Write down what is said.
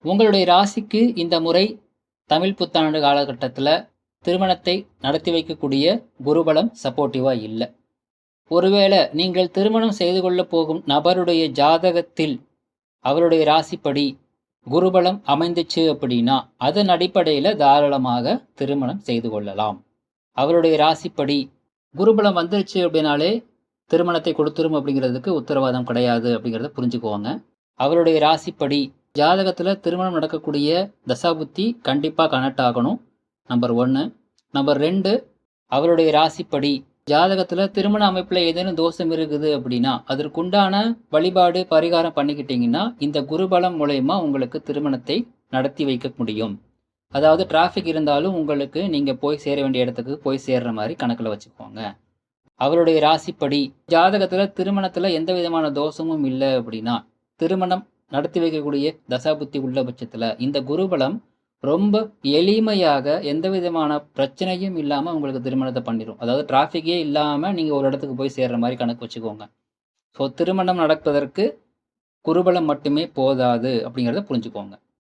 உங்களுடைய ராசிக்கு இந்த முறை தமிழ் புத்தாண்டு காலகட்டத்துல திருமணத்தை நடத்தி வைக்கக்கூடிய குருபலம் சப்போர்ட்டிவா இல்ல. ஒருவேளை நீங்கள் திருமணம் செய்து கொள்ளப் போகும் நபருடைய ஜாதகத்தில் அவருடைய ராசிப்படி குருபலம் அமைந்துச்சு அப்படின்னா அதன் அடிப்படையில தாராளமாக திருமணம் செய்து கொள்ளலாம். அவருடைய ராசிப்படி குருபலம் வந்துருச்சு அப்படின்னாலே திருமணத்தை கொடுத்துரும் அப்படிங்கிறதுக்கு உத்தரவாதம் கிடையாது அப்படிங்கிறத புரிஞ்சுக்குவாங்க. அவருடைய ராசிப்படி ஜாதகத்துல திருமணம் நடக்கக்கூடிய தசாபுத்தி கண்டிப்பா கனெக்ட் ஆகணும். நம்பர் 1. நம்பர் 2, அவருடைய ராசிப்படி ஜாதகத்துல திருமண அமைப்புல ஏதேனும் தோஷம் இருக்குது அப்படின்னா அதற்குண்டான வழிபாடு பரிகாரம் பண்ணிக்கிட்டீங்கன்னா இந்த குருபலம் மூலயமா உங்களுக்கு திருமணத்தை நடத்தி வைக்க முடியும். அதாவது டிராஃபிக் இருந்தாலும் உங்களுக்கு நீங்க போய் சேர வேண்டிய இடத்துக்கு போய் சேர்ற மாதிரி கணக்குல வச்சுக்கோங்க. அவருடைய ராசிப்படி ஜாதகத்துல திருமணத்துல எந்த விதமான தோஷமும் இல்லை அப்படின்னா திருமணம் நடத்தி வைக்கக்கூடிய தசாபுத்தி உள்ள பட்சத்துல இந்த குருபலம் ரொம்ப எளிமையாக எந்த விதமான பிரச்சனையும் இல்லாம உங்களுக்கு திருமணத்தை பண்ணிடும். அதாவது டிராஃபிக்கே இல்லாம நீங்க ஒரு இடத்துக்கு போய் சேர்ற மாதிரி கணக்கு வச்சுக்கோங்க. ஸோ திருமணம் நடப்பதற்கு குருபலம் மட்டுமே போதாது அப்படிங்கிறத புரிஞ்சுக்கோங்க.